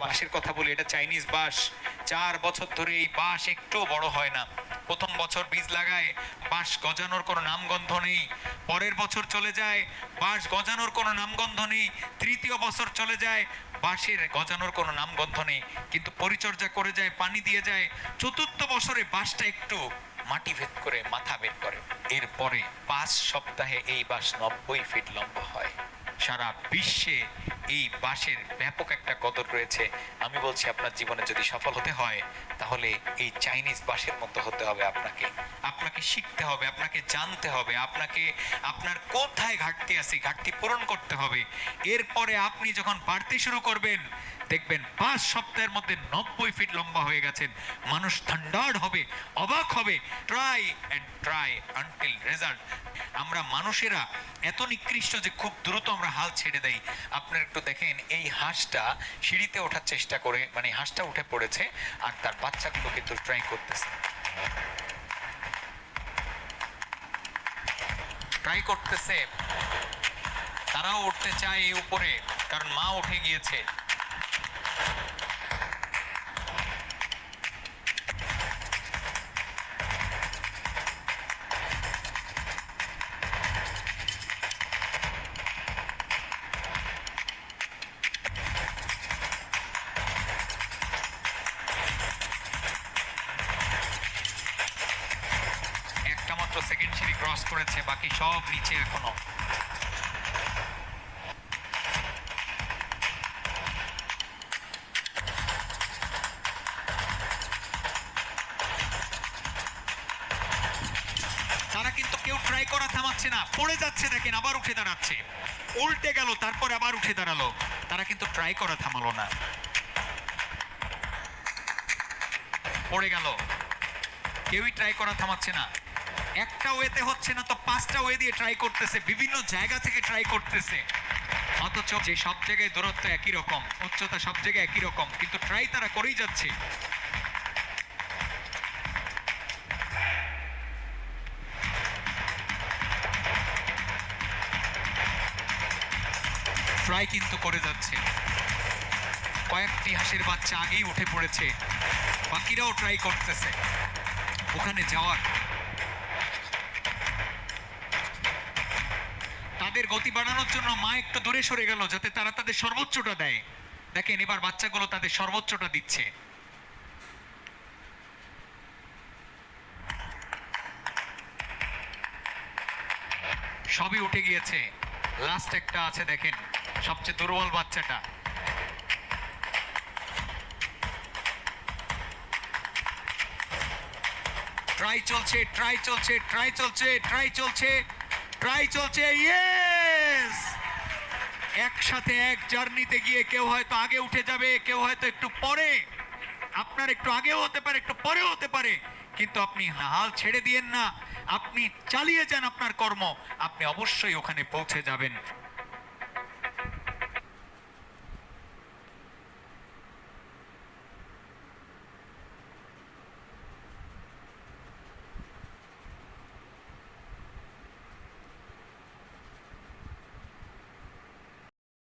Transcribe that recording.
বাঁশের কথা বলি, এটা চাইনিজ বাঁশ। 4 বছর ধরে এই বাঁশ একটু বড় হয় না। প্রথম বছর বীজ লাগায়, বাঁশ গজানোর কোনো নামগন্ধ নেই। পরের বছর চলে যায়, বাঁশ গজানোর কোনো নামগন্ধ নেই। তৃতীয় বছর চলে যায়, বাঁশের গজানোর কোনো নামগন্ধ নেই। কিন্তু পরিচর্যা করে যায়, পানি দিয়ে যায়। চতুর্থ বছরে বাঁশটা একটু মাটি ভেদ করে মাথা বের করে। এরপরে 5 সপ্তাহে এই বাঁশ 90 ফিট লম্বা হয়। সারা বিশ্বে এই বাঁশের ব্যাপক একটা কদর রয়েছে। আমি বলছি, আপনার জীবনে যদি সফল হতে হয়, তাহলে এই চাইনিজ বাঁশের মতো হতে হবে। আপনাকে শিখতে হবে, আপনাকে জানতে হবে, আপনাকে আপনার কোথায় ঘাটতি আছে ঘাটতি পূরণ করতে হবে। এরপরে আপনি যখন বাড়তে শুরু করবেন, দেখবেন 5 সপ্তাহের মধ্যে 90 ফিট লম্বা হয়ে গেছেন। মানুষ থান্ডার্ড হবে, অবাক হবে। Try and try until result. আমরা মানুষেরা এত নিকৃষ্ট যে খুব দ্রুত আমরা হাল ছেড়ে দেই। আপনারা একটু দেখেন, এই হাঁসটা সিঁড়িতে ওঠার চেষ্টা করে, মানে হাঁসটা উঠে পড়েছে আর তার বাচ্চাগুলো কিন্তু ট্রাই করতেছে, তারাও উঠতে চায় এই উপরে, কারণ মা উঠে গিয়েছে। একটা মাত্র সেকেন্ড সিঁড়ি ক্রস করেছে, বাকি সব নিচে এখনো। তারা কিন্তু কেউ ট্রাই করা থামাচ্ছে না, পড়ে যাচ্ছে, দেখেন আবার উঠে দাঁড়াচ্ছে, উল্টে গেল তারপরে আবার উঠে দাঁড়ালো। তারা কিন্তু ট্রাই করা থামালো না, পড়ে গেল, কেউই ট্রাই করা থামাচ্ছে না। একটা ওয়েতে হচ্ছে না তো 5টা ওয়ে দিয়ে ট্রাই করতেছে, বিভিন্ন জায়গা থেকে ট্রাই করতেছে। অথচ যে সব জায়গায় দূরত্ব একই রকম, উচ্চতা সব জায়গায় একই রকম, কিন্তু ট্রাই তারা করেই যাচ্ছে। ট্রাই কিন্তু করে যাচ্ছে। কয়েকটি হাঁসের বাচ্চা আগেই উঠে পড়েছে, বাকিরাও ট্রাই করতেছে ওখানে যাওয়ার। তাদের গতি বাড়ানোর জন্য মা একটু দূরে সরে গেল, যাতে তারা তাদের সর্বোচ্চটা দেয়। দেখেন এবার বাচ্চাগুলো তাদের সর্বোচ্চটা দিচ্ছে। সবই উঠে গিয়েছে, লাস্ট একটা আছে, দেখেন সবচেয়ে দুর্বল বাচ্চাটা। ট্রাই চলছে, ট্রাই চলছে, ট্রাই চলছে, ট্রাই চলছে, ট্রাই চলছে। ইয়েস! একসাথে এক জার্নিতে গিয়ে কেউ হয়তো আগে উঠে যাবে, কেউ হয়তো একটু পরে। আপনার একটু আগেও হতে পারে, একটু পরেও হতে পারে, কিন্তু আপনি হাল ছেড়ে দিয়েন না। আপনি চালিয়ে যান আপনার কর্ম, আপনি অবশ্যই ওখানে পৌঁছে যাবেন।